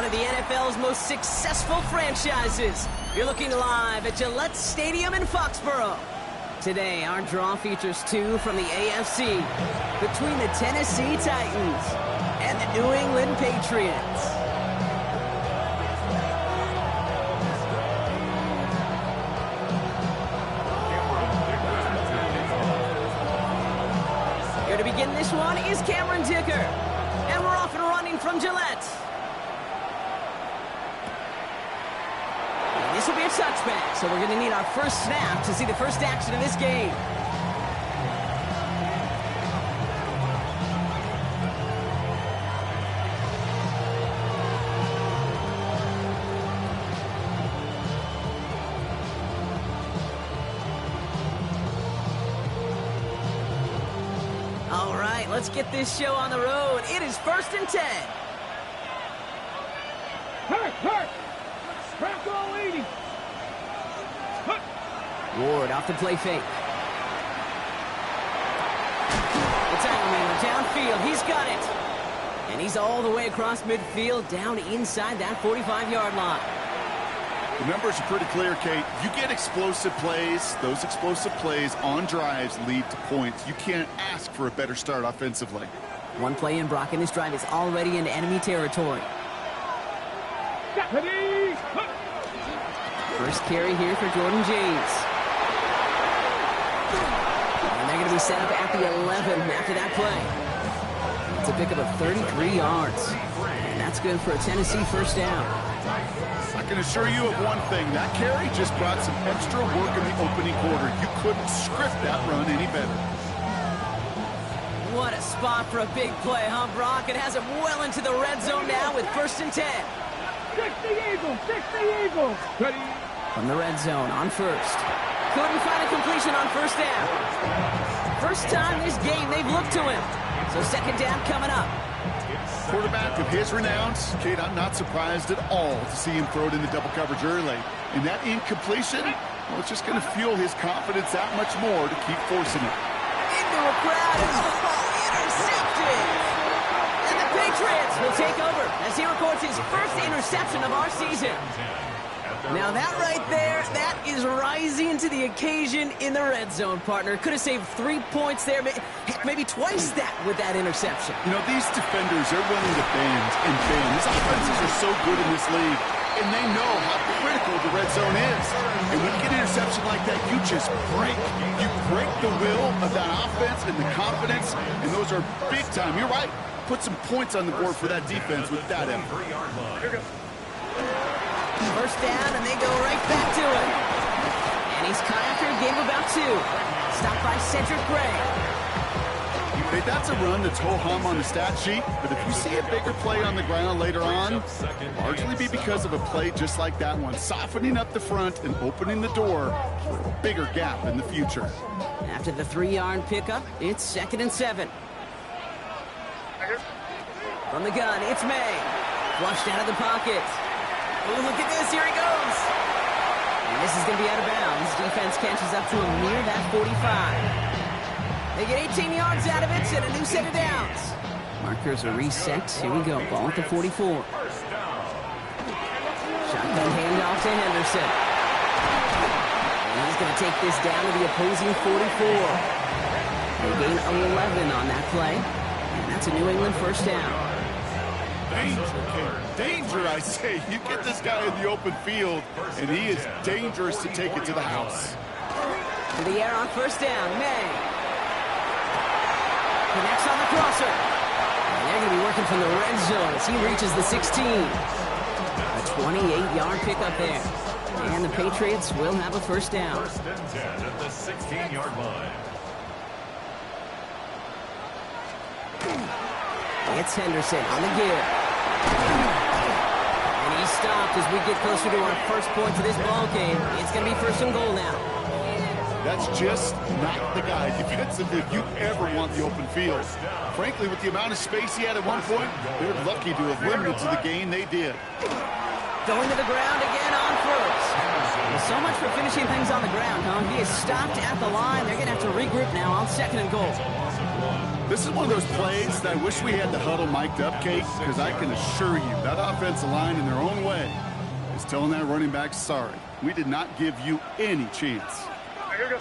of the NFL's most successful franchises. You're looking live at Gillette Stadium in Foxborough. Today, our draw features two from the AFC between the Tennessee Titans and the New England Patriots. Here to begin this one is Cameron Dicker. And we're off and running from Gillette. And this will be a touchback, so we're going to need our first snap to see the first action of this game. All right, let's get this show on the road. It is 1st and 10. Hurt! Crack all 80. Ward off the play fake. The title man downfield. He's got it. And he's all the way across midfield, down inside that 45-yard line. The numbers are pretty clear, Kate. You get explosive plays. Those explosive plays on drives lead to points. You can't ask for a better start offensively. One play in, Brock, and this drive is already into enemy territory. First carry here for Jordan James. And they're going to be set up at the 11 after that play. It's a pickup of 33 yards. And that's good for a Tennessee first down. I can assure you of one thing. That carry just brought some extra work in the opening quarter. You couldn't script that run any better. What a spot for a big play, huh, Brock? It has him well into the red zone now with 1st and 10. 60 Eagles. Ready? From the red zone on first. Couldn't find a completion on first down. First time this game they've looked to him. So second down coming up. Quarterback of his renowns, Kate, I'm not surprised at all to see him throw it in the double coverage early. And that incompletion, well, it's just going to fuel his confidence that much more to keep forcing it. Into a crowd and intercepted. And the Patriots will take over as he records his first interception of our season. Now that right there, that is rising to the occasion in the red zone, partner. Could have saved 3 points there, maybe twice that with that interception. You know, these defenders, they're willing to bend and bend. These offenses are so good in this league, and they know how critical the red zone is. And when you get an interception like that, you just break. You break the will of that offense and the confidence, and those are big time. You're right. Put some points on the board for that defense with that effort. Here we go. First down, and they go right back to it. And he's caught after a game of about 2. Stopped by Cedric Gray. Hey, that's a run that's ho-hum on the stat sheet, but if you see a bigger play on the ground later on, largely be because of a play just like that one, softening up the front and opening the door for a bigger gap in the future. After the 3-yard pickup, it's 2nd and 7. From the gun, it's May. Flushed out of the pocket. Oh, look at this. Here he goes. And this is going to be out of bounds. Defense catches up to him near that 45. They get 18 yards out of it and a new set of downs. Markers are reset. Here we go. Ball at the 44. Shotgun handoff to Henderson. And he's going to take this down to the opposing 44. They gain 11 on that play. And that's a New England first down. Danger, I say. You get this guy in the open field, and he is dangerous to take it to the house. To the air on first down, May. Connects on the crosser. And they're going to be working from the red zone as he reaches the 16. A 28-yard pickup there. And the Patriots will have a first down. 1st and 10 at the 16-yard line. It's Henderson on the gear. And he's stopped as we get closer to our first point to this ball game. It's going to be 1st and goal now. That's just not the guy defensively if you ever want the open field. Frankly, with the amount of space he had at one point, they're lucky to have limited to the gain they did. Going to the ground again on first. Well, so much for finishing things on the ground, huh? He is stopped at the line. They're going to have to regroup now on 2nd and goal. This is one of those plays that I wish we had the huddle mic'd up, Kate, because I can assure you that offensive line in their own way is telling that running back, sorry, we did not give you any chance. Another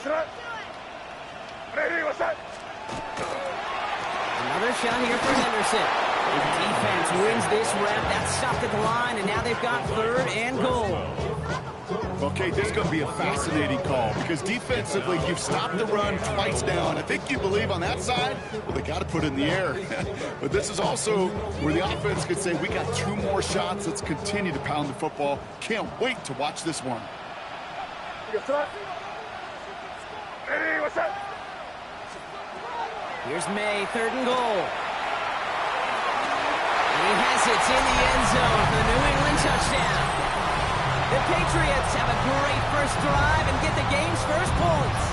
shot here for Henderson. The defense wins this rep. That's stopped at the line, and now they've got 3rd and goal. Okay, this is going to be a fascinating call because defensively, you've stopped the run twice now, and I think you believe on that side, well, they got to put it in the air. But this is also where the offense could say, we got 2 more shots. Let's continue to pound the football. Can't wait to watch this one. Here's May, 3rd and goal. And he has it in the end zone for the New England touchdown. The Patriots have a great first drive and get the game's first points.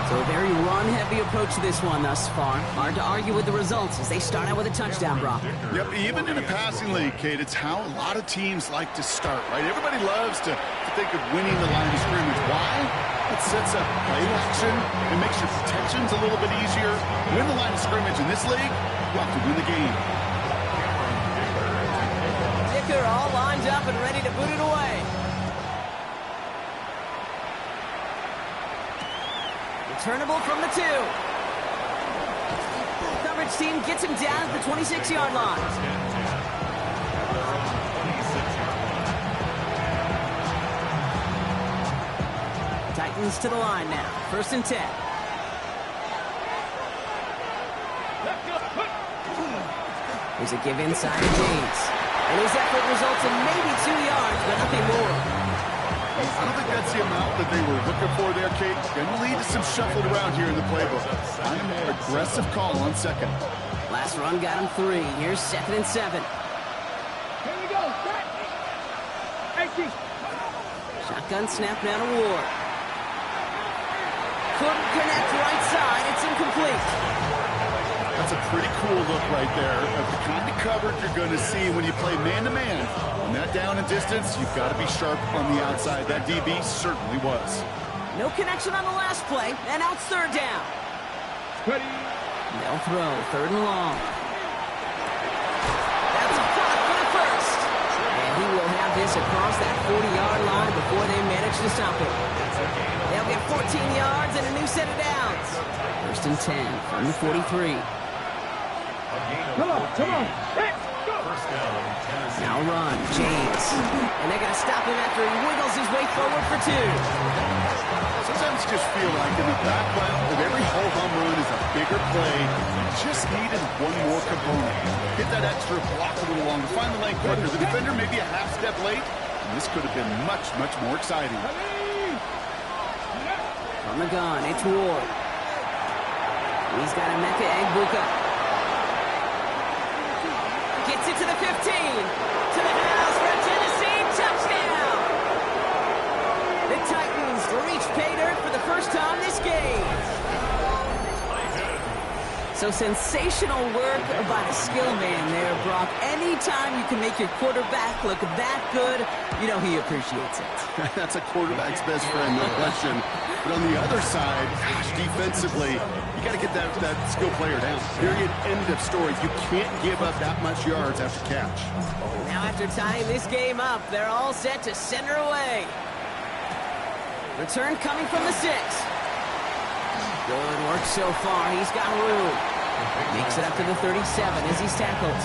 So a very run-heavy approach to this one thus far. Hard to argue with the results as they start out with a touchdown, Brock. Yep, even in a passing league, Kate, it's how a lot of teams like to start, right? Everybody loves to think of winning the line of scrimmage. Why? It sets up play action. It makes your protections a little bit easier. Win the line of scrimmage in this league, you have to win the game. Dicker all lined up and ready to boot it away. Returnable from the 2. Coverage team gets him down at the 26-yard line. Titans to the line now. 1st and 10. There's a give inside to James. And his effort results in maybe 2 yards, but nothing more. I don't think that's the amount that they were looking for there, Kate. Going to lead to some shuffled around here in the playbook. I am more aggressive call on 2nd. Last run got him 3. Here's 2nd and 7. Here we go. Back. Shotgun snap now to Ward. Couldn't connect right side. It's incomplete. That's a pretty cool look right there of the kind of coverage you're going to see when you play man-to-man. On that down and distance, you've got to be sharp on the outside. That DB certainly was. No connection on the last play, and now it's 3rd down. Ready. They'll throw 3rd and long. That's a block for the 1st. And he will have this across that 40-yard line before they manage to stop it. They'll get 14 yards and a new set of downs. 1st and 10 from the 43. Come on. Hey, go. Now run, James. And they're going to stop him after he wiggles his way forward for 2. Sometimes you just feel like in the background that every ho-hum run is a bigger play. You just needed one more component. Get that extra block a little longer. Find the lane quicker. The defender maybe a half step late. And this could have been much, much more exciting. From the gun, it's Ward. He's got Emeka Egbuka. Gets it to the 15. To the house for a Tennessee touchdown. The Titans reach pay dirt for the first time this game. So sensational work by the skill man there, Brock. Anytime you can make your quarterback look that good, you know he appreciates it. That's a quarterback's best friend, no question. But on the other side, gosh, defensively, you got to get that skill player down. Period. End of story. You can't give up that much yards after catch. Now after tying this game up, they're all set to send her away. Return coming from the 6. Good work so far. He's got room. Makes it up to the 37 as he's tackled.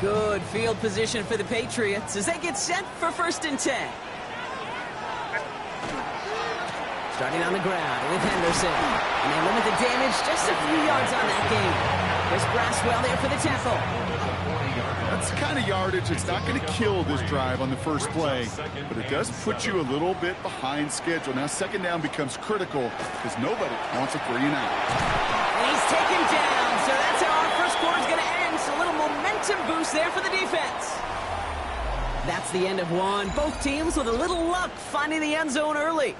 Good field position for the Patriots as they get set for 1st and 10. Starting on the ground with Henderson. And they limit the damage just a few yards on that game. There's Braswell there for the tackle. That's the kind of yardage that's not going to kill this drive on the first play, but it does put you a little bit behind schedule. Now 2nd down becomes critical because nobody wants a 3 and out. And he's taken down, so that's how our first quarter's going to end. So a little momentum boost there for the defense. That's the end of one. Both teams with a little luck finding the end zone early.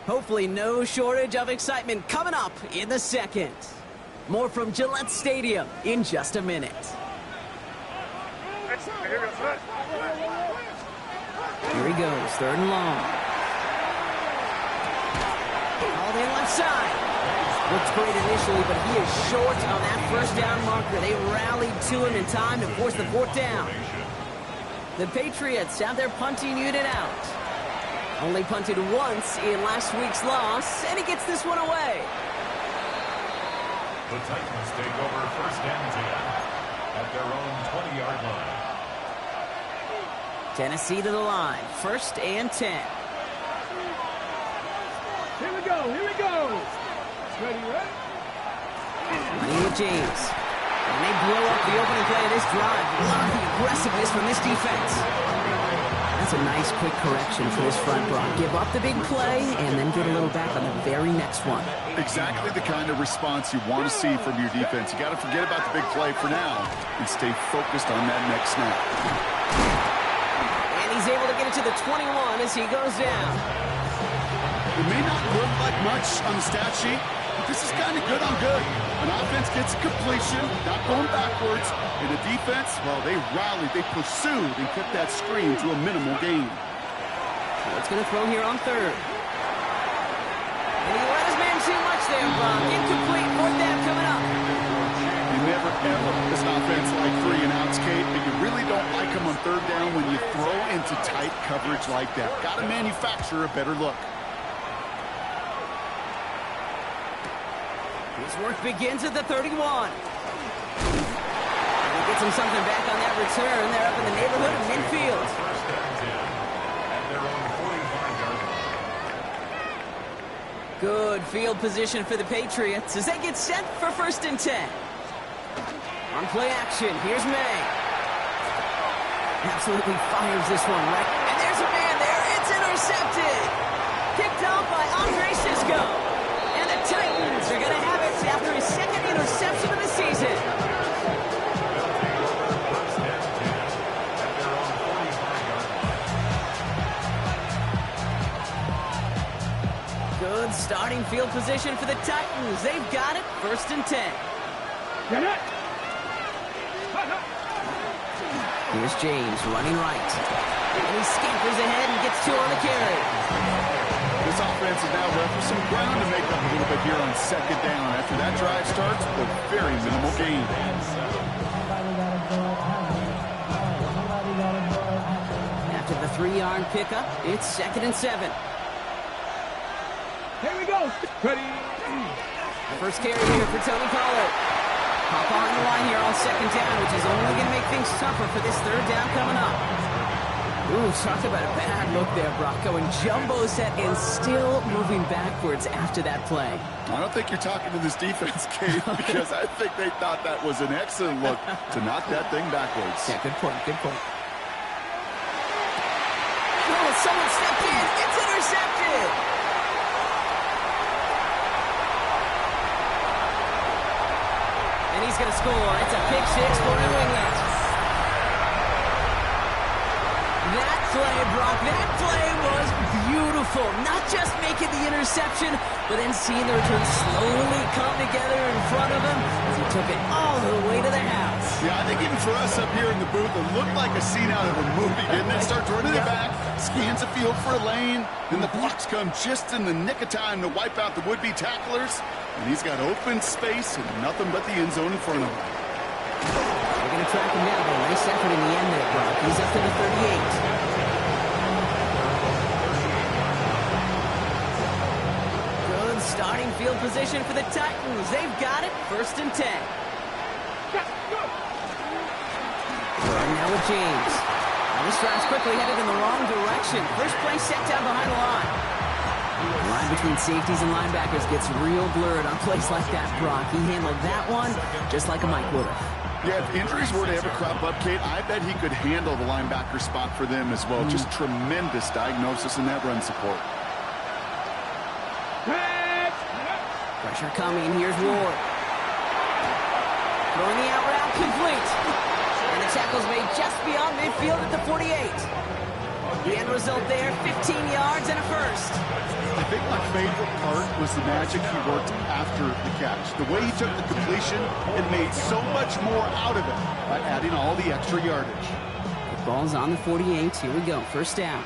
Hopefully no shortage of excitement coming up in the 2nd. More from Gillette Stadium in just a minute. Here he goes, 3rd and long. the left side. Looked great initially, but he is short on that first down marker. They rallied to him in time to force the fourth down. The Patriots have their punting unit out. Only punted once in last week's loss, and he gets this one away. The Titans take over first and 10 at their own 20-yard line. Tennessee to the line, first and 10. Here we go. Here we go. Ready, right? Running with James. And they blow up the opening play of this drive. Love the aggressiveness from this defense. That's a nice quick correction for this front Brock. Give up the big play and then get a little back on the very next one. Exactly the kind of response you want to see from your defense. You got to forget about the big play for now and stay focused on that next snap. And he's able to get it to the 21 as he goes down. It may not look like much on the stat sheet, but this is kind of good on good. An offense gets a completion, not going backwards, and the defense, well, they rallied, they pursued, and kept that screen to a minimal gain. What's going to throw here on third? And he let his man too much there, Brock. Incomplete, fourth down coming up. You never, ever, this offense like 3 and outs, Kate, but you really don't like them on third down when you throw into tight coverage like that. Got to manufacture a better look. His work begins at the 31. And he gets him something back on that return. They're up in the neighborhood of midfield. First and 10 at their own 45-yard line. Good field position for the Patriots as they get set for first and 10. On play action, here's May. Absolutely fires this one right. And there's a man there. It's intercepted. Picked off by Andre Sisco. And the Titans are going to have it after his second interception of the season. First and 10 at their own 45-yard line. Good starting field position for the Titans. They've got it, first and 10. Get it. Here's James running right. And he scampers ahead and gets 2 on the carry. This offense is now left with some ground to make up a little bit here on second down. After that drive starts with a very minimal gain. After the 3-yard pickup, it's second and 7. Here we go. Ready. First carry here for Tony Pollard. Hop on the line here on second down, which is only going to make things tougher for this third down coming up. Ooh, talk about a bad look there, Brock. Going jumbo set and still moving backwards after that play. I don't think you're talking to this defense, Kate, because I think they thought that was an excellent look to knock that thing backwards. Yeah, good point, good point. Oh, someone stepped in. It's intercepted. And he's going to score. It's a pick six for New England. That play, Brock, that play was beautiful. Not just making the interception, but then seeing the return slowly come together in front of him as he took it all the way to the house. Yeah, I think even for us up here in the booth, it looked like a scene out of a movie, didn't it? Starts running it back, scans the field for a lane, then the blocks come just in the nick of time to wipe out the would-be tacklers, and he's got open space and nothing but the end zone in front of him. They're going to track him down, but a nice effort in the end there, Brock. He's up to the 38. Good starting field position for the Titans. They've got it, first and 10. And now with James. Now this drive's quickly headed in the wrong direction. First play set down behind the line. The line between safeties and linebackers gets real blurred on plays like that, Brock. He handled that one just like a Mike would have. Yeah, if injuries were to ever crop up, Kate, I bet he could handle the linebacker spot for them as well. Just tremendous diagnosis in that run support. Pressure coming. Here's Ward. Throwing the out route complete. And the tackle's made just beyond midfield at the 48. The end result there, 15 yards and a first. I think my favorite part was the magic he worked after the catch. The way he took the completion and made so much more out of it by adding all the extra yardage. The ball's on the 48. Here we go. First down.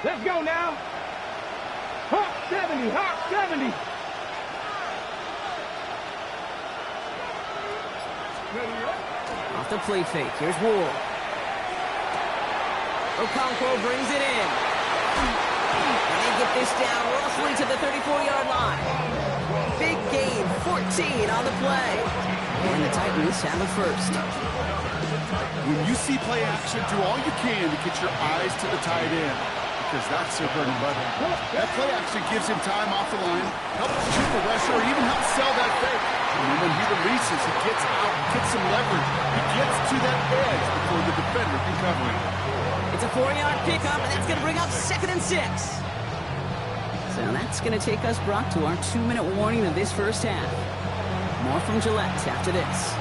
Let's go now. Hop, step. 70, hot 70. Off the play fake. Here's Ward. Okonkwo brings it in. And they get this down roughly to the 34-yard line. Big gain, 14 on the play. And the Titans have it first. When you see play action, do all you can to get your eyes to the tight end, because that's their bread and butter. That play action gives him time off the line, helps shoot the rusher, or even helps sell that fake. And then when he releases, he gets out, gets some leverage. He gets to that edge before the defender can cover him. It's a 4-yard pickup, and that's going to bring up 2nd and 6. So that's going to take us, Brock, to our 2-minute warning of this first half. More from Gillette after this.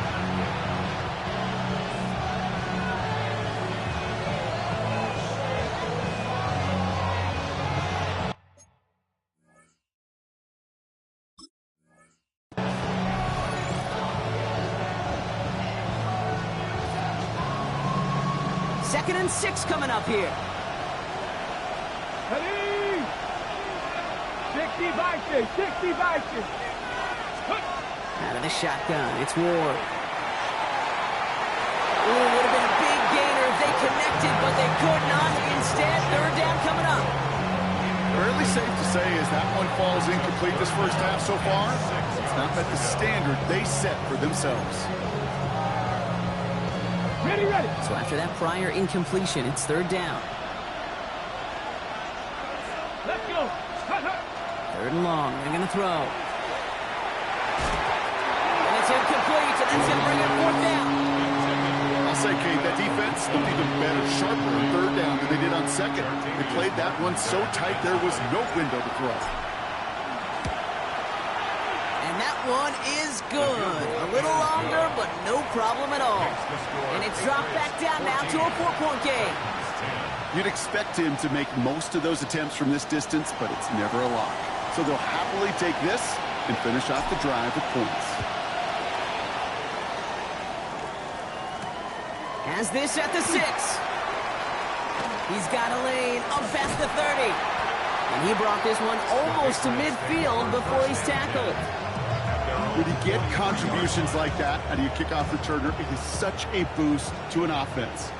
Second and 6 coming up here. Ready? 60 Vikings, 60 Vikings. Out of the shotgun, it's Ward. Ooh, would have been a big gainer if they connected, but they could not. Instead, 3rd down coming up. Fairly safe to say as that one falls incomplete this first half so far, it's not met the standard they set for themselves. Ready, ready. So after that prior incompletion, it's 3rd down. Let's go. Hut, hut. 3rd and long, they're going to throw. And it's incomplete, and that's going to bring up 4th down. I'll say, Kate, that defense looked even better, sharper on 3rd down than they did on 2nd. They played that one so tight there was no window to throw. And that one is good. A little longer, but no problem at all. And it's dropped back down now to a 4-point game. You'd expect him to make most of those attempts from this distance, but it's never a lock. So they'll happily take this and finish off the drive with points. Has this at the 6. He's got a lane up past the 30. And he brought this one almost to midfield before he's tackled. When you get contributions like that out of your kickoff returner, it is such a boost to an offense.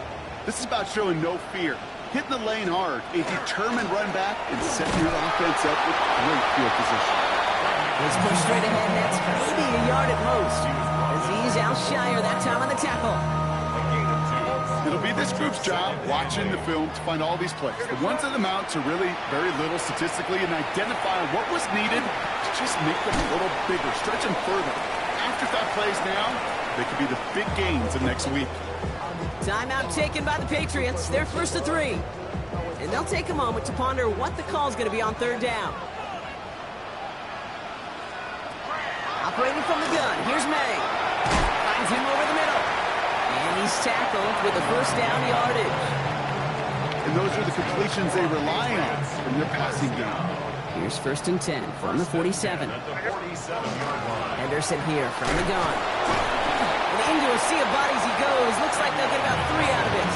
This is about showing no fear, hitting the lane hard, a determined run back, and setting your offense up with great field position. He's pushed straight ahead, and that's maybe a yard at most. As he's Alshire that time on the tackle. It'll be this group's job watching the film to find all these plays. The ones that amount to really very little statistically and identify what was needed to just make them a little bigger, stretch them further. After that plays now, they could be the big gains of next week. Timeout taken by the Patriots. They're 1st and 3. And they'll take a moment to ponder what the call is going to be on 3rd down. Operating from the gun, here's May. Finds him over the middle. And he's tackled with a 1st down yardage. And those are the completions they rely on from their passing game. Here's 1st and 10 from the 47. Henderson here from the gun. And into a sea of bodies he goes. Looks like they'll get about 3 out of it.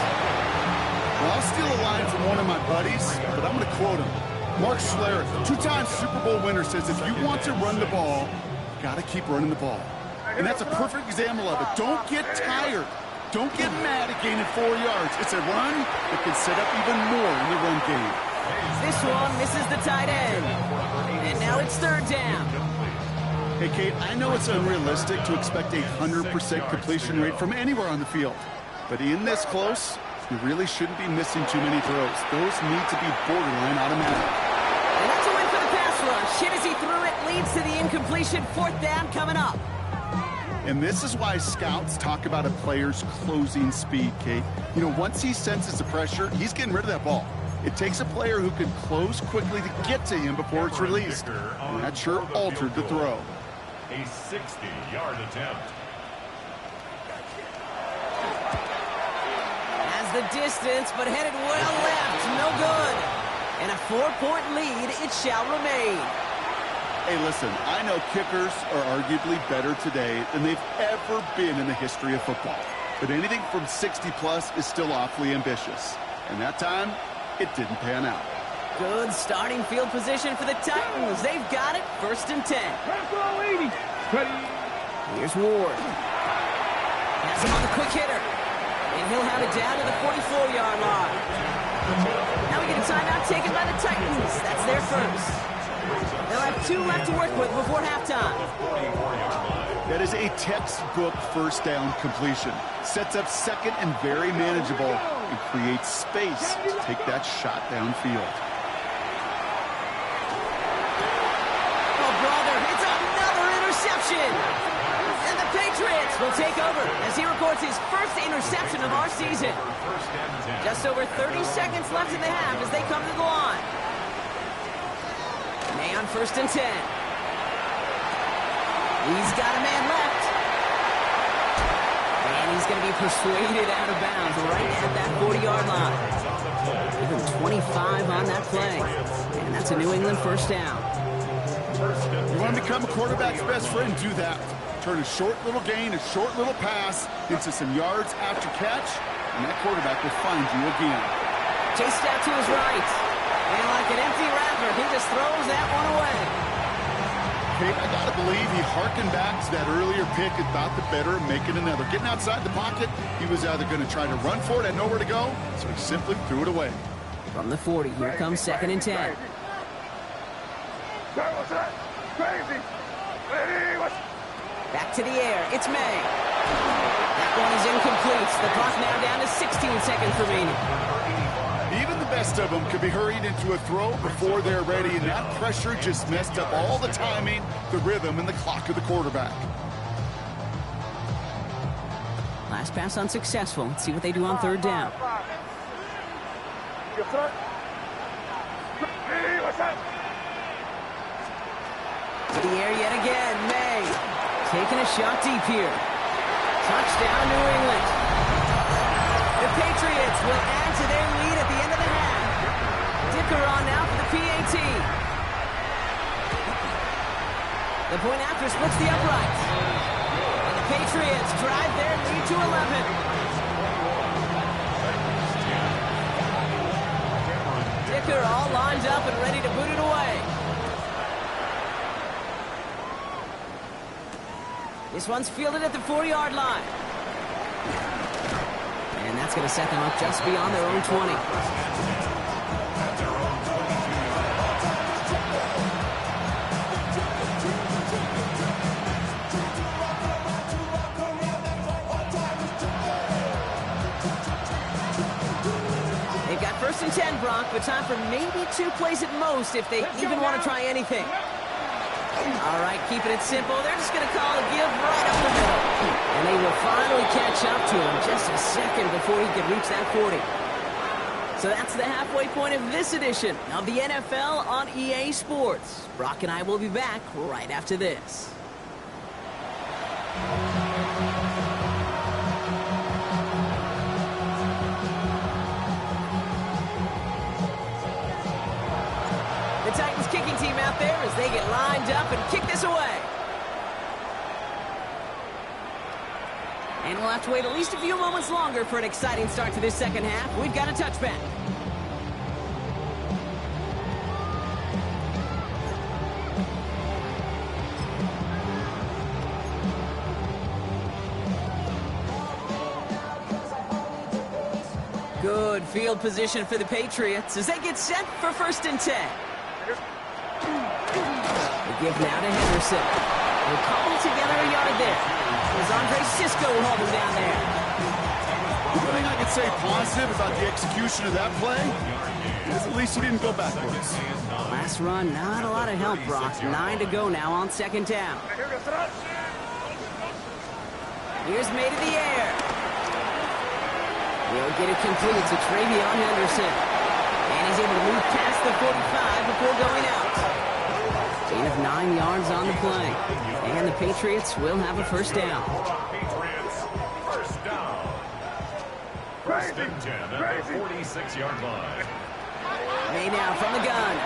Well, I'll steal a line from one of my buddies, but I'm going to quote him. Mark Schlereth, 2-time Super Bowl winner, says if you want to run the ball, you got to keep running the ball. And that's a perfect example of it. Don't get tired. Don't get mad at gaining 4 yards. It's a run that can set up even more in the run game. This one misses the tight end. And now it's 3rd down. Hey, Kate, I know it's unrealistic to expect a 100% completion rate from anywhere on the field. But in this close, you really shouldn't be missing too many throws. Those need to be borderline automatic. And that's a win for the pass rush. Hit as he threw it, leads to the incompletion. 4th down coming up. And this is why scouts talk about a player's closing speed, Kate. You know, once he senses the pressure, he's getting rid of that ball. It takes a player who can close quickly to get to him before it's released. And that sure altered the throw. A 60-yard attempt. Has the distance, but headed well left. No good. And a 4-point lead, it shall remain. Hey, listen, I know kickers are arguably better today than they've ever been in the history of football. But anything from 60-plus is still awfully ambitious. And that time, it didn't pan out. Good starting field position for the Titans. They've got it. 1st and 10. Back 80. Ready. Here's Ward. Has him on the quick hitter. And he'll have it down to the 44-yard line. Now we get a timeout taken by the Titans. That's their first. They'll have 2 left to work with before halftime. That is a textbook first down completion. Sets up second and very manageable and creates space to take that shot downfield. Oh, brother, it's another interception. And the Patriots will take over as he records his first interception of our season. Just over 30 seconds left in the half as they come to the line. May on 1st and 10. He's got a man left. And he's going to be persuaded out of bounds right at that 40-yard line. Give him 25 on that play. And that's a New England first down. You want to become a quarterback's best friend, do that. Turn a short little gain, a short little pass into some yards after catch, and that quarterback will find you again. Chased out to his right. And like an empty wrapper, he just throws that one away. I got to believe he harkened back to that earlier pick and thought the better of making another. Getting outside the pocket, he was either going to try to run for it, had nowhere to go, so he simply threw it away. From the 40, here comes 2nd and 10. Back to the air, it's May. That one is incomplete. The clock now down to 16 seconds remaining. Even the best of them could be hurried into a throw before they're ready, and that pressure just messed up all the timing, the rhythm, and the clock of the quarterback. Last pass unsuccessful. Let's see what they do on 3rd down. To the air yet again, May. Taking a shot deep here. Touchdown, New England. The Patriots will add to their lead at the end of the half. Dicker on now for the PAT. The point after splits the uprights. And the Patriots drive their lead to 11. Dicker all lined up and ready to boot it away. This one's fielded at the 4-yard line. And that's going to set them up just beyond their own 20. They've got 1st and 10, Brock, but time for maybe 2 plays at most if they even want to try anything. All right, keeping it simple. They're just going to call a give right up the middle. And they will finally catch up to him just a second before he can reach that 40. So that's the halfway point of this edition of the NFL on EA Sports. Brock and I will be back right after this. The Titans kicking team out there as they get lined up and kick this away. And we'll have to wait at least a few moments longer for an exciting start to this second half. We've got a touchback. Good field position for the Patriots as they get set for 1st and 10. The give now to Henderson. They'll cobble together a yard there. As Andre Sisco will hold him down there. One thing I could say positive about the execution of that play is at least he didn't go backwards. Last run, not a lot of help, Brock. 9 to go now on 2nd down. Here's May to the air. He'll get it complete to Travion Henderson. And he's able to move past the 45 before going out. Gain of 9 yards on the play. And the Patriots will have a 1st down. Patriots, 1st down. 1st and 10 at the 46-yard line. May now from the gun.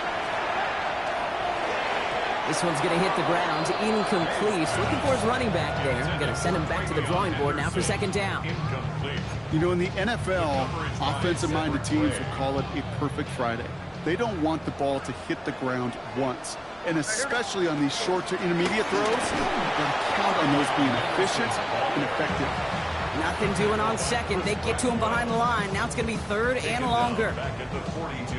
This one's going to hit the ground. Incomplete. Looking for his running back there. Going to send him back to the drawing board now for 2nd down. Incomplete. You know, in the NFL, offensive-minded teams will call it a perfect Friday. they don't want the ball to hit the ground once. And especially on these short to intermediate throws, you've got to count on those being efficient and effective. Nothing doing on second. They get to him behind the line. Now it's going to be third and longer.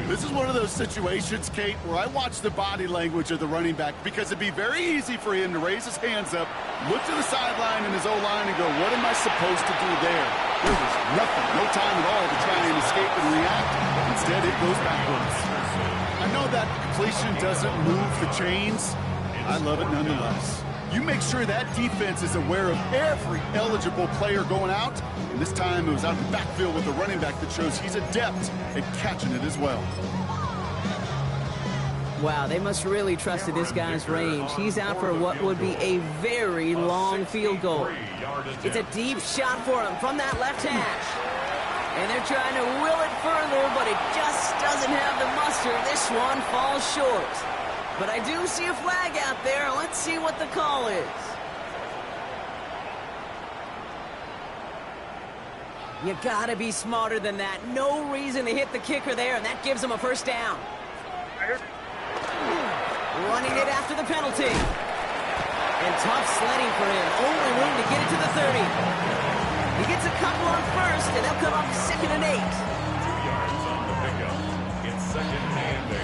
This is one of those situations, Kate, where I watch the body language of the running back because it'd be very easy for him to raise his hands up, look to the sideline and his O-line and go, what am I supposed to do there? There was nothing, no time at all to try and escape and react. Instead, it goes backwards. I know that completion doesn't move the chains. I love it nonetheless. You make sure that defense is aware of every eligible player going out. And this time it was out of the backfield with a running back that shows he's adept at catching it as well. Wow, they must really trusted this guy's range. He's out for what would be a very long field goal. It's a deep shot for him from that left hash. And they're trying to will it further, but it just doesn't have the muster. This one falls short. But I do see a flag out there. Let's see what the call is. You gotta be smarter than that. No reason to hit the kicker there, and that gives him a first down. Running it after the penalty. And tough sledding for him. Only room to get it to the 30. He gets a couple on first, and they'll come up 2nd and 8. 2 yards on the pickup. It's 2nd and 8.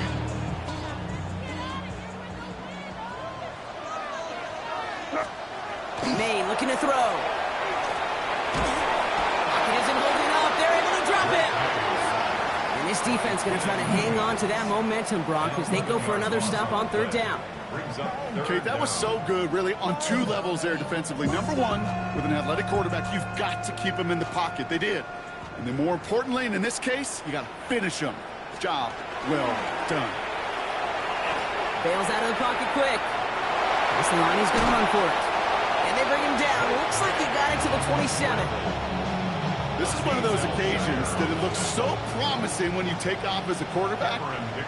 Maine looking to throw. Pocket isn't holding up. They're able to drop it. And this defense going to try to hang on to that momentum, Brock, as they go for another stop on 3rd down. Okay, that was so good, really, on 2 levels there defensively. Number one, with an athletic quarterback, you've got to keep him in the pocket. They did. And then more importantly, and in this case, you got to finish him. Job well done. Bails out of the pocket quick. This line, he's going to run for it. And they bring him down. Looks like he got it to the 27. This is one of those occasions that it looks so promising when you take off as a quarterback,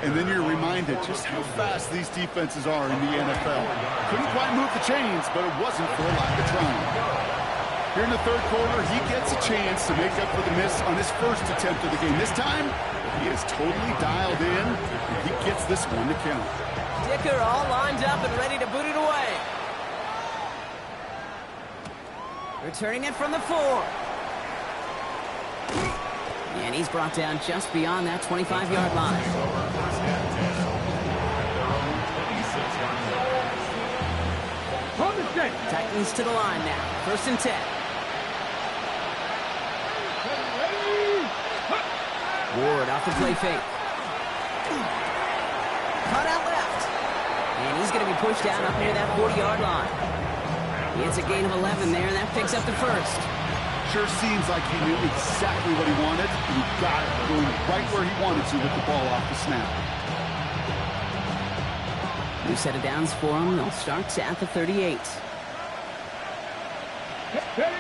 and then you're reminded just how fast these defenses are in the NFL. Couldn't quite move the chains, but it wasn't for a lack of trying. Here in the 3rd quarter, he gets a chance to make up for the miss on his first attempt of the game. This time, he is totally dialed in, and he gets this one to count. Dicker all lined up and ready to boot it away. Returning it from the 4. And he's brought down just beyond that 25-yard line. Titans to the line now. 1st and 10. Ward off the play fake. Cut out left. And he's going to be pushed down up near that 40-yard line. He gets a gain of 11 there, and that picks up the 1st. Sure seems like he knew exactly what he wanted, and he got it going right where he wanted to with the ball off the snap. New set of downs for him. They'll start at the 38. They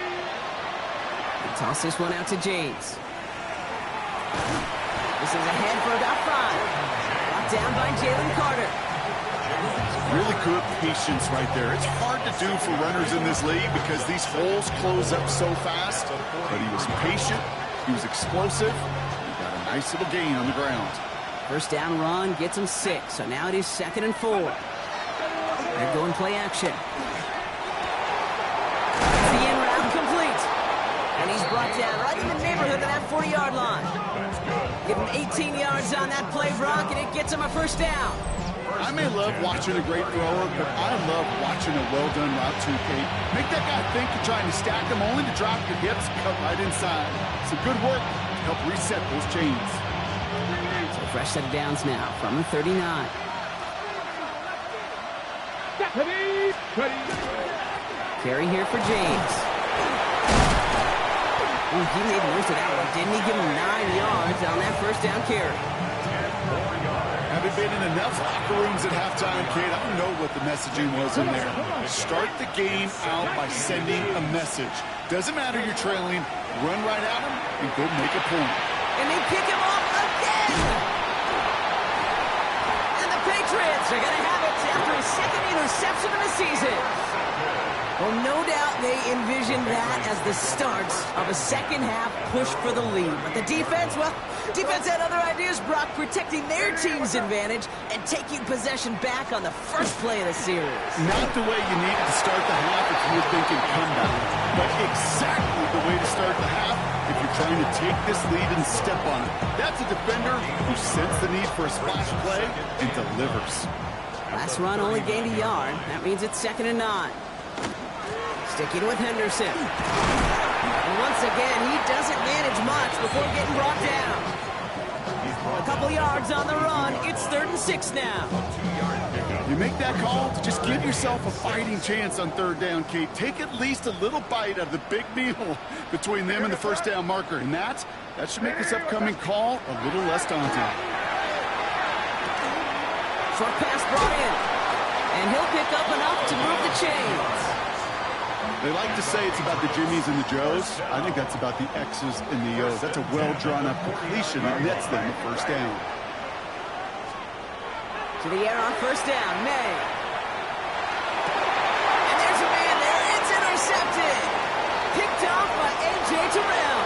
toss this one out to James. This is ahead for about 5. Brought down by Jalen Carter. Really good patience right there. It's hard to do for runners in this league because these holes close up so fast. But he was patient, he was explosive, and he got a nice little gain on the ground. First down run gets him 6, so now it is 2nd and 4. They're going play action. It's the in route complete. And he's brought down right in the neighborhood of that 40-yard line. Give him 18 yards on that play, Brock, and it gets him a first down. I may love watching a great thrower, but I love watching a well-done route too, Kate. Make that guy think you're trying to stack him only to drop your hips and cut right inside. Some good work to help reset those chains. So a fresh set of downs now from the 39. Carry here for James. Ooh, he made most of that one, didn't he? Give him 9 yards on that first down carry. Having been in enough locker rooms at halftime, Kate, I don't know what the messaging was in there. Start the game out by sending a message. Doesn't matter you're trailing, run right at him and go make a point. And they pick him off again! And the Patriots are going to have it after his 2nd interception of the season. Well, no doubt they envisioned that as the start of a second-half push for the lead. But the defense, well, defense had other ideas, Brock, protecting their team's advantage and taking possession back on the first play of the series. Not the way you needed to start the half if you were thinking comeback, but exactly the way to start the half if you're trying to take this lead and step on it. That's a defender who sensed the need for a splash play and delivers. Last run only gained a yard. That means it's 2nd and 9. Sticking with Henderson. And once again, he doesn't manage much before getting brought down. A couple yards on the run. It's 3rd and 6 now. You make that call to just give yourself a fighting chance on 3rd down, Kate. Take at least a little bite of the big meal between them and the 1st down marker. And that should make this upcoming call a little less daunting. Short pass brought in. And he'll pick up enough to move the chains. They like to say it's about the Jimmies and the Joes. I think that's about the X's and the O's. That's a well-drawn-up completion that nets them the 1st down. To the air on 1st down, May. And there's a man there. It's intercepted. Picked off by A.J. Terrell.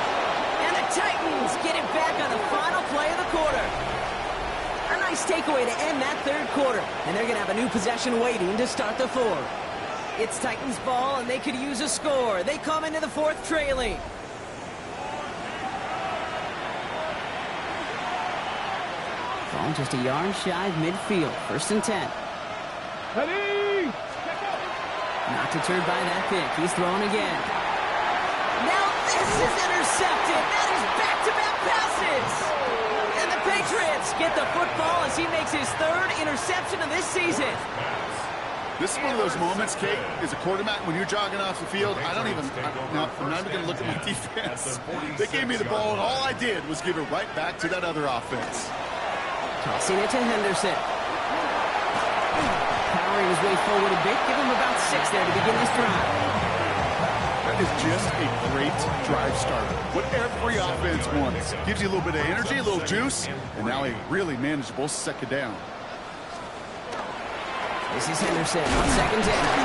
And the Titans get it back on the final play of the quarter. A nice takeaway to end that 3rd quarter. And they're going to have a new possession waiting to start the 4th. It's Titans ball, and they could use a score. They come into the 4th trailing. Ball just a yard shy of midfield. 1st and 10. Ready? Not deterred by that pick. He's throwing again. Now this is intercepted. That is back-to-back passes. And the Patriots get the football as he makes his 3rd interception of this season. This is one of those moments, Kate, as a quarterback, when you're jogging off the field, I'm not even going to look at my defense. They gave me the ball, and all I did was give it right back to that other offense. Tossing it to Henderson. Powering his way forward a bit. Give him about 6 there to begin this drive. That is just a great drive starter. What every offense wants. Gives you a little bit of energy, a little juice, and now a really manageable 2nd down. This is Henderson on 2nd down.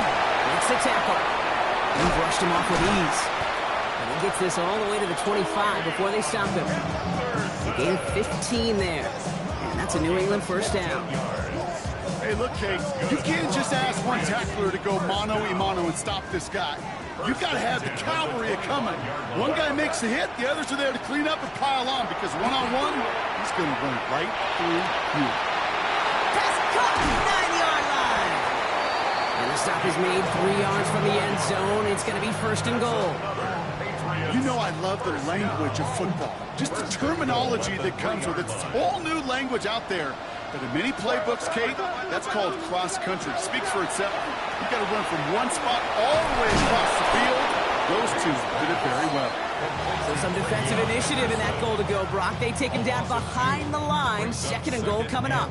Makes the tackle. And brushed him off with ease. And he gets this all the way to the 25 before they stop him. He gained 15 there. And that's a New England 1st down. Hey, look, Kate, you can't just ask one tackler to go mano-a-mano and stop this guy. You got to have the cavalry coming. One guy makes a hit, the others are there to clean up and pile on, because one-on-one, he's going to run right through you. Pass caught, 9-yard line. And the stop is made 3 yards from the end zone. It's going to be 1st and goal. You know I love the language of football. Just the terminology that comes with it. It's a whole new language out there. But in many playbooks, Kate, that's called cross-country. Speaks for itself. You've got to run from one spot all the way across the field. Those two did it very well. So some defensive initiative in that goal to go, Brock. They take him down behind the line. 2nd and goal coming up.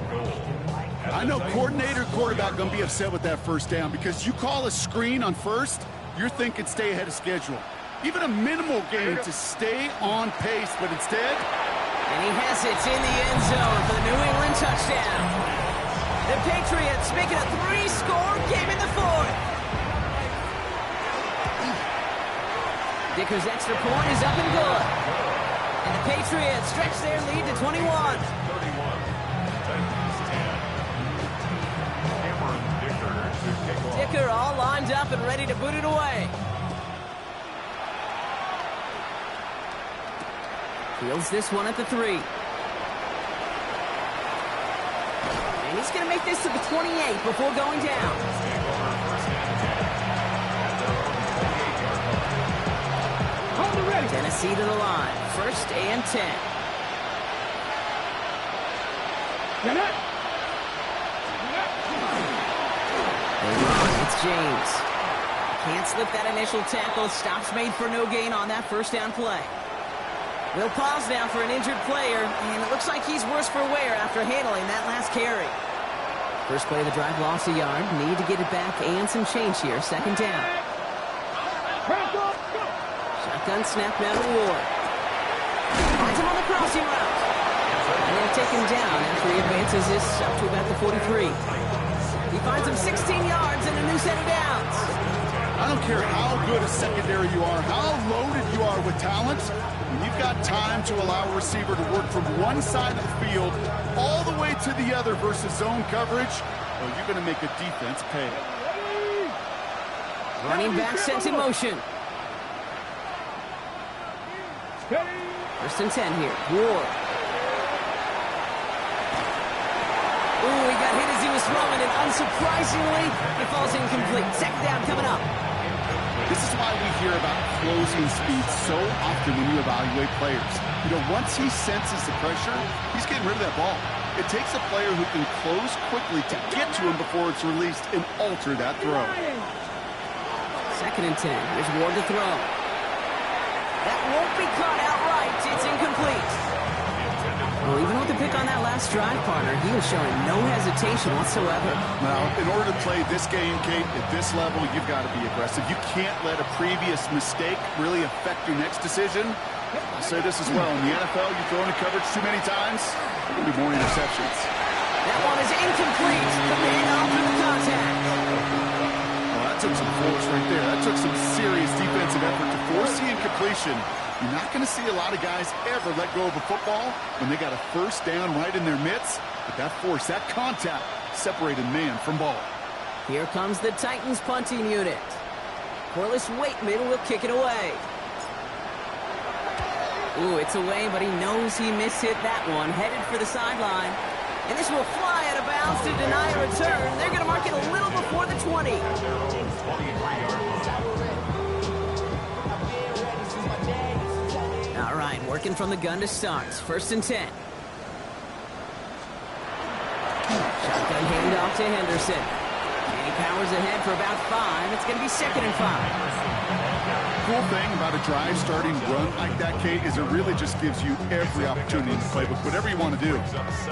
I know coordinator, quarterback going to be upset with that 1st down, because you call a screen on 1st, you're thinking stay ahead of schedule. Even a minimal gain to stay on pace, but instead... And he has it in the end zone for the New England touchdown. The Patriots making a 3-score game in the 4th. Dicker's extra point is up and good. And the Patriots stretch their lead to 21. Dicker all lined up and ready to boot it away. Fields this one at the 3. And he's going to make this to the 28 before going down. Hold it ready. Tennessee to the line. 1st and 10. Get it. They run. It's James. Can't slip that initial tackle. Stops made for no gain on that 1st down play. We'll pause now for an injured player, and it looks like he's worse for wear after handling that last carry. First play of the drive, lost a yard. Need to get it back and some change here. 2nd down. Shotgun snap now to Ward. Finds him on the crossing route. And they'll take him down after he advances this up to about the 43. He finds him 16 yards and a new set of downs. I don't care how good a secondary you are, how loaded you are with talent, when you've got time to allow a receiver to work from one side of the field all the way to the other versus zone coverage, well, you're going to make a defense pay. Running back sent in motion. First and 10 here. Ward. Ooh, he got hit as he was throwing, and unsurprisingly, it falls incomplete. Second down coming up. This is why we hear about closing speed so often when you evaluate players. You know, once he senses the pressure, he's getting rid of that ball. It takes a player who can close quickly to get to him before it's released and alter that throw. Second and 10. Here's Ward to throw. That won't be caught outright. It's incomplete. Well, even with the pick on that last drive, partner, he was showing no hesitation whatsoever. Now, in order to play this game, Kate, at this level, you've got to be aggressive. You can't let a previous mistake really affect your next decision. I'll say this as well. In the NFL, you throw into coverage too many times, there'll be more interceptions. That one is incomplete. The man off with the contact. Well, that took some force right there. That took some serious defensive effort to force the incompletion. You're not going to see a lot of guys ever let go of a football when they got a first down right in their midst. But that force, that contact, separated man from ball. Here comes the Titans punting unit. Corliss Waitman will kick it away. Ooh, it's away, but he knows he mishit that one. Headed for the sideline. And this will fly out of bounds to deny a return. They're going to mark it a little before the 20. All right, working from the gun to start. First and 10. Shotgun handoff to Henderson. And he powers ahead for about 5. It's going to be second and 5. Cool thing about a drive starting run like that, Kate, is it really just gives you every opportunity in the playbook, whatever you want to do.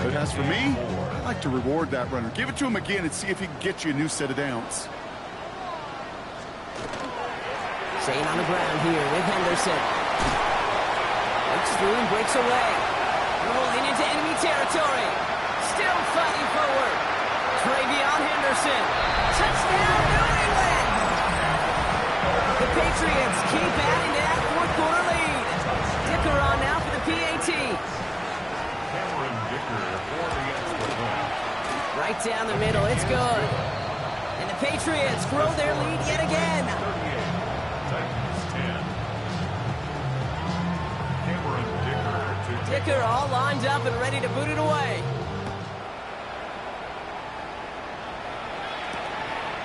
But as for me, I like to reward that runner. Give it to him again and see if he can get you a new set of downs. Staying on the ground here with Henderson. Breaks through and breaks away. Rolling into enemy territory. Still fighting forward. Travion Henderson. Touchdown, New England! The Patriots keep adding to that fourth-quarter lead. Dicker on now for the PAT. Right down the middle. It's good. And the Patriots grow their lead yet again. Dicker all lined up and ready to boot it away.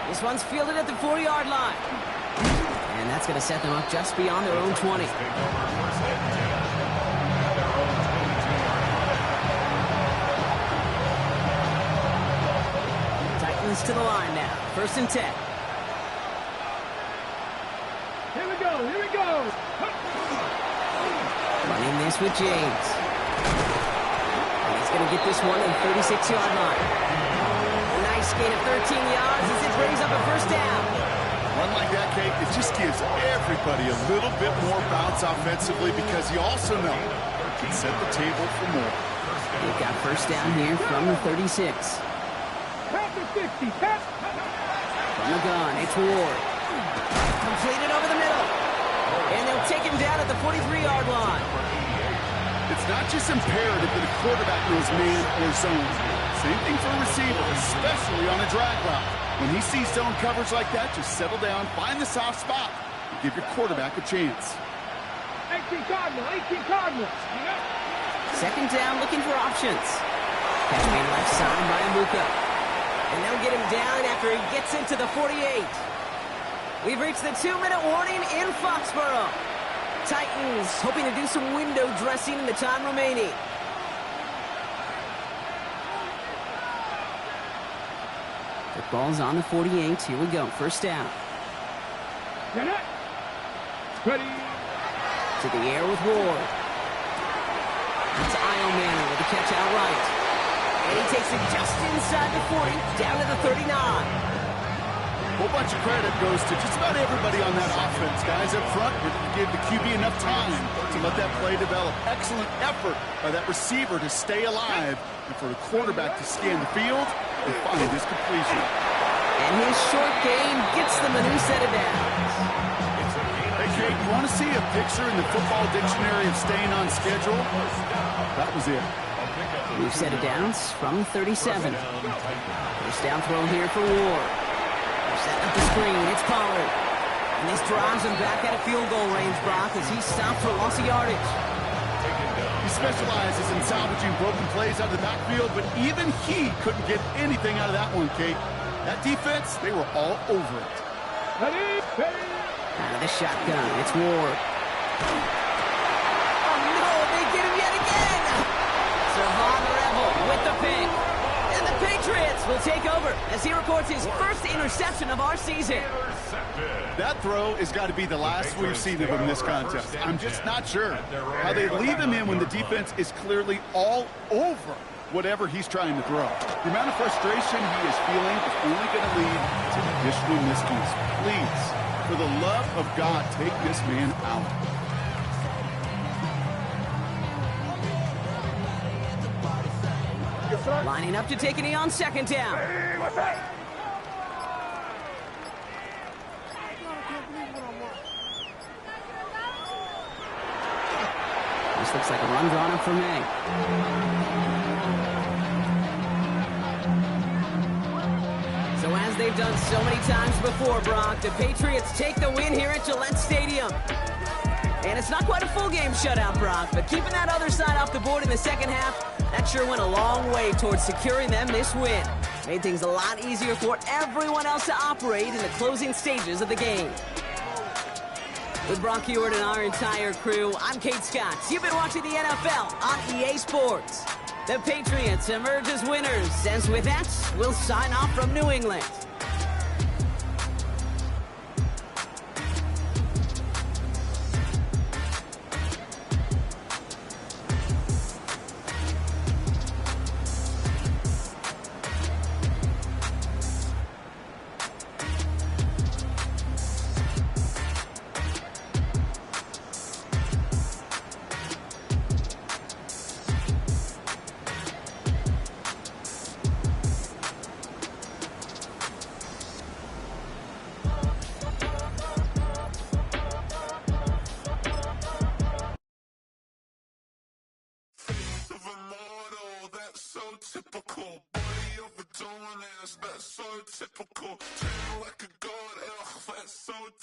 This one's fielded at the 4-yard line. And that's going to set them up just beyond their own 20. Titans to the line now. First and 10. Here we go, here we go. Running this with James. And he's going to get this one in 36-yard line. A nice gain of 13 yards as it brings up a first down. Run like that, Kate, it just gives everybody a little bit more bounce offensively because you also know you can set the table for more. They've got first down here from the 36. Pass the 50, pass. From the gun, it's Ward. Completed over the middle. And they'll take him down at the 43-yard line. It's not just imperative that a quarterback knows man or zone. Same thing for a receiver, especially on a drag route. When he sees zone coverage like that, just settle down, find the soft spot, and give your quarterback a chance. 18 Cardinals. Second down, looking for options. Catch made left side by Amuka. And they'll get him down after he gets into the 48. We've reached the 2-minute warning in Foxborough. Titans hoping to do some window dressing in the time remaining. The ball's on the 48. Here we go. First down. Ready. To the air with Ward. It's Io Manor with the catch outright. And he takes it just inside the 40, down to the 39. A whole bunch of credit goes to just about everybody on that offense. Guys up front, give the QB enough time to let that play develop. Excellent effort by that receiver to stay alive and for the quarterback to scan the field and find his completion. And his short gain gets them a new set of downs. Hey, Kate, you want to see a picture in the football dictionary of staying on schedule? That was it. New set of downs from 37. First down throw here for Ward. They're setting up the screen. It's Pollard. And this drives him back at a field goal range, Brock, as he stopped for loss of yardage. He specializes in salvaging broken plays out of the backfield, but even he couldn't get anything out of that one, Kate. That defense, they were all over it. Ready? Out of the shotgun, it's Ward. Oh, no, they get him yet again. Savon Rebel with the pick. And the Patriots will take over as he records his first interception of our season. That throw has got to be the last we've seen of him in this contest. I'm just not sure how they leave him in when the defense is clearly all over whatever he's trying to throw. The amount of frustration he is feeling is only going to lead to additional miscues. Please, for the love of God, take this man out. Lining up to take a knee on second down. This looks like a run drawn up for May. So as they've done so many times before, Brock, the Patriots take the win here at Gillette Stadium. And it's not quite a full game shutout, Brock, but keeping that other side off the board in the second half, that sure went a long way towards securing them this win. Made things a lot easier for everyone else to operate in the closing stages of the game. With Brock Heward and our entire crew, I'm Kate Scott. You've been watching the NFL on EA Sports. The Patriots emerge as winners, as with that, we'll sign off from New England. Typical, body overdoing it, that's so typical. Treat like a god, that's so typical.